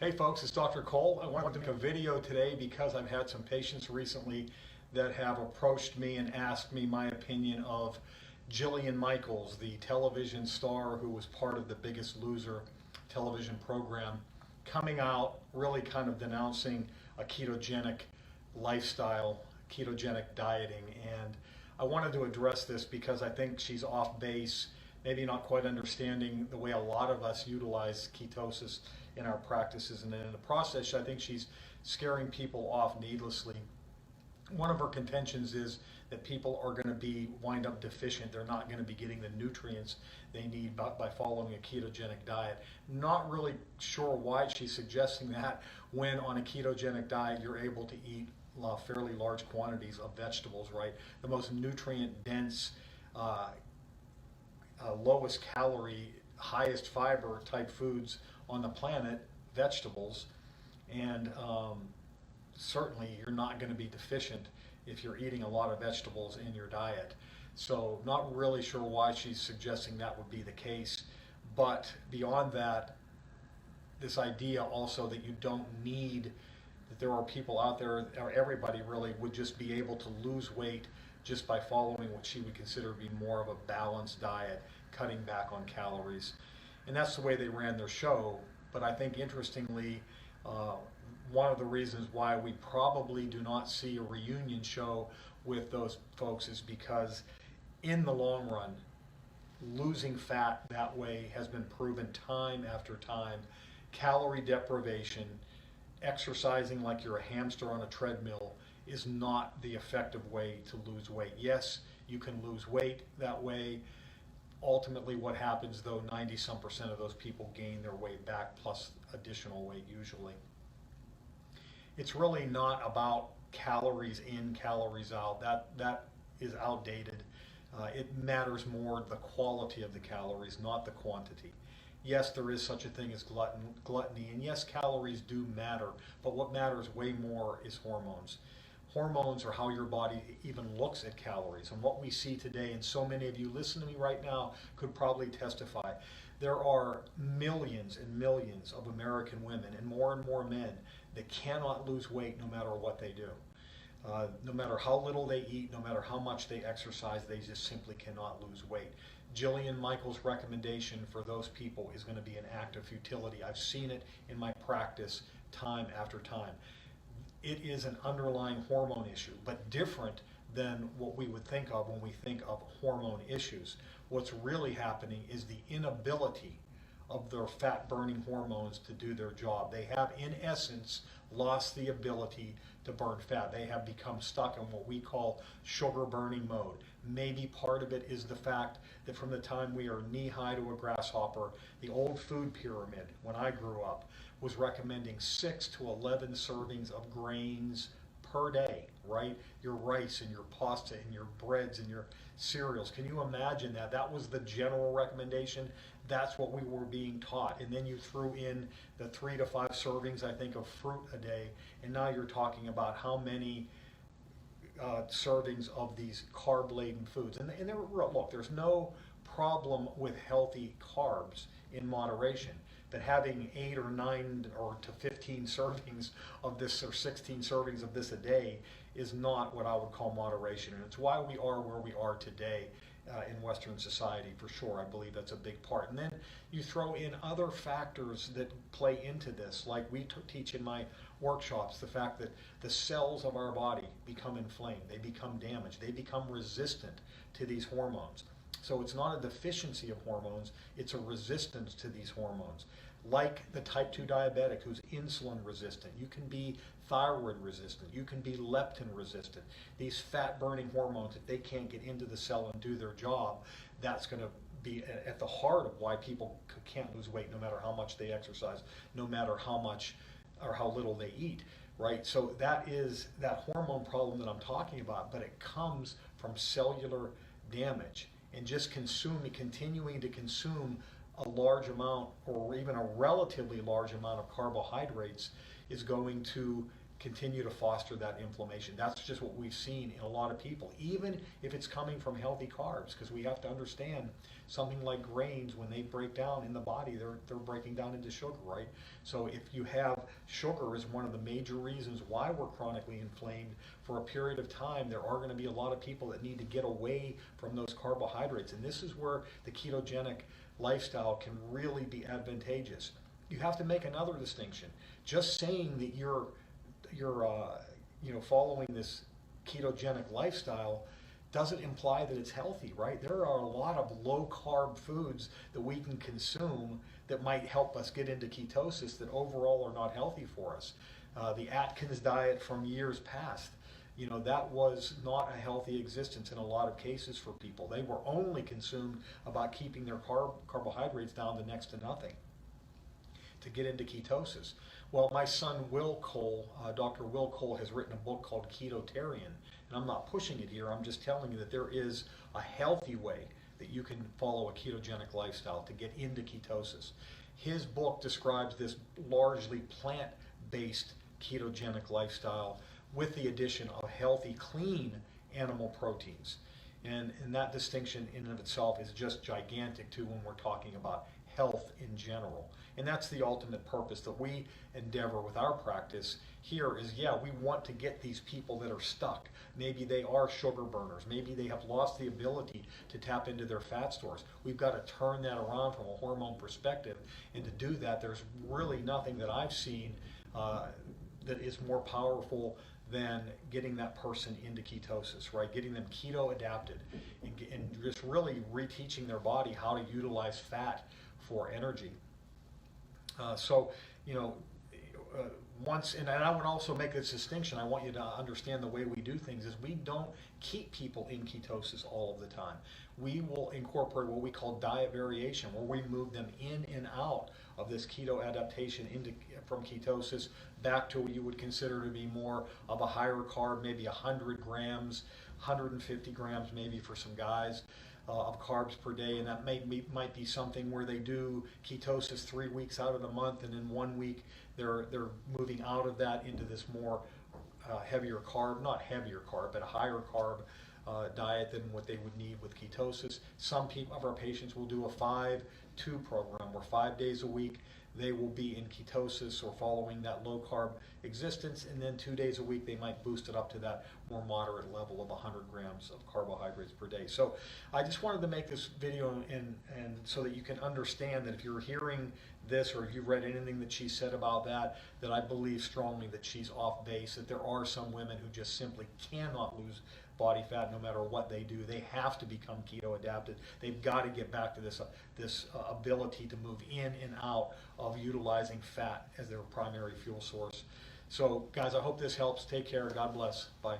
Hey folks, it's Dr. Cole. I wanted to make a video today because I've had some patients recently that have approached me and asked me my opinion of Jillian Michaels, the television star who was part of the Biggest Loser television program, coming out really kind of denouncing a ketogenic lifestyle, ketogenic dieting. And I wanted to address this because I think she's off base, maybe not quite understanding the way a lot of us utilize ketosis in our practices, and in the process I think she's scaring people off needlessly. One of her contentions is that people are going to be wind up deficient. They're not going to be getting the nutrients they need by following a ketogenic diet. Not really sure why she's suggesting that when on a ketogenic diet you're able to eat fairly large quantities of vegetables, right? The most nutrient dense, lowest calorie, highest fiber type foods on the planet, vegetables, and certainly you're not going to be deficient if you're eating a lot of vegetables in your diet. So not really sure why she's suggesting that would be the case, but beyond that, this idea also that you don't need, that there are people out there, or everybody really would just be able to lose weight just by following what she would consider to be more of a balanced diet, cutting back on calories. And that's the way they ran their show. But I think interestingly, one of the reasons why we probably do not see a reunion show with those folks is because in the long run, losing fat that way has been proven time after time. Calorie deprivation, exercising like you're a hamster on a treadmill is not the effective way to lose weight. Yes, you can lose weight that way. Ultimately, what happens though, 90-some% of those people gain their weight back plus additional weight usually. It's really not about calories in, calories out. That is outdated. It matters more the quality of the calories, not the quantity. Yes, there is such a thing as gluttony, and yes, calories do matter, but what matters way more is hormones. Hormones are how your body even looks at calories. And what we see today, and so many of you listen to me right now could probably testify, there are millions and millions of American women and more men that cannot lose weight no matter what they do. No matter how little they eat, no matter how much they exercise, they just simply cannot lose weight. Jillian Michaels' recommendation for those people is going to be an act of futility. I've seen it in my practice time after time. It is an underlying hormone issue, but different than what we would think of when we think of hormone issues. What's really happening is the inability of their fat-burning hormones to do their job. They have, in essence, lost the ability to burn fat. They have become stuck in what we call sugar-burning mode. Maybe part of it is the fact that from the time we are knee-high to a grasshopper, the old food pyramid, when I grew up, was recommending 6 to 11 servings of grains per day, right? Your rice and your pasta and your breads and your cereals. Can you imagine that? That was the general recommendation. That's what we were being taught. And then you threw in the 3 to 5 servings, I think, of fruit a day. And now you're talking about how many servings of these carb-laden foods. And look, there's no problem with healthy carbs in moderation. But having 8 or 9 or to 15 servings of this, or 16 servings of this a day, is not what I would call moderation. And it's why we are where we are today in Western society, for sure. I believe that's a big part. And then you throw in other factors that play into this, like we teach in my workshops, the fact that the cells of our body become inflamed, they become damaged, they become resistant to these hormones. So it's not a deficiency of hormones, it's a resistance to these hormones. Like the type 2 diabetic who's insulin resistant, you can be thyroid resistant, you can be leptin resistant. These fat burning hormones, if they can't get into the cell and do their job, that's going to be at the heart of why people can't lose weight no matter how much they exercise, no matter how much or how little they eat, right? So that is that hormone problem that I'm talking about, but it comes from cellular damage. And just continuing to consume a large amount or even a relatively large amount of carbohydrates is going to continue to foster that inflammation. That's just what we've seen in a lot of people, even if it's coming from healthy carbs, because we have to understand something like grains, when they break down in the body, they're breaking down into sugar, right? So if you have sugar is one of the major reasons why we're chronically inflamed for a period of time, there are going to be a lot of people that need to get away from those carbohydrates. And this is where the ketogenic lifestyle can really be advantageous. You have to make another distinction. Just saying that you're following this ketogenic lifestyle doesn't imply that it's healthy, right? There are a lot of low carb foods that we can consume that might help us get into ketosis that overall are not healthy for us. The Atkins diet from years past, that was not a healthy existence in a lot of cases for people. They were only consumed about keeping their carbohydrates down to next to nothing to get into ketosis. Well, my son Will Cole, Dr. Will Cole, has written a book called Ketotarian, and I'm not pushing it here. I'm just telling you that there is a healthy way that you can follow a ketogenic lifestyle to get into ketosis. His book describes this largely plant-based ketogenic lifestyle with the addition of healthy, clean animal proteins. And that distinction in and of itself is just gigantic too when we're talking about health in general. And that's the ultimate purpose that we endeavor with our practice here is, we want to get these people that are stuck. Maybe they are sugar burners. Maybe they have lost the ability to tap into their fat stores. We've got to turn that around from a hormone perspective. And to do that, there's really nothing that I've seen that is more powerful than getting that person into ketosis, right? Getting them keto adapted and just really reteaching their body how to utilize fat for energy. And I would also make this distinction. I want you to understand the way we do things is we don't keep people in ketosis all of the time. We will incorporate what we call diet variation, where we move them in and out of this keto adaptation from ketosis back to what you would consider to be more of a higher carb, maybe 100 grams, 150 grams maybe for some guys. Of carbs per day, and that might be something where they do ketosis 3 weeks out of the month, and in 1 week they're moving out of that into this more heavier carb, not heavier carb, but a higher carb diet than what they would need with ketosis. Some of our patients will do a 5-2 program where 5 days a week they will be in ketosis or following that low carb existence, and then 2 days a week they might boost it up to that more moderate level of 100 grams of carbohydrates per day. So I just wanted to make this video and so that you can understand that if you're hearing this or if you've read anything that she said about that I believe strongly that she's off base, that there are some women who just simply cannot lose body fat no matter what they do. They have to become keto adapted. They've got to get back to this ability to move in and out of utilizing fat as their primary fuel source. So guys, I hope this helps. Take care. God bless. Bye.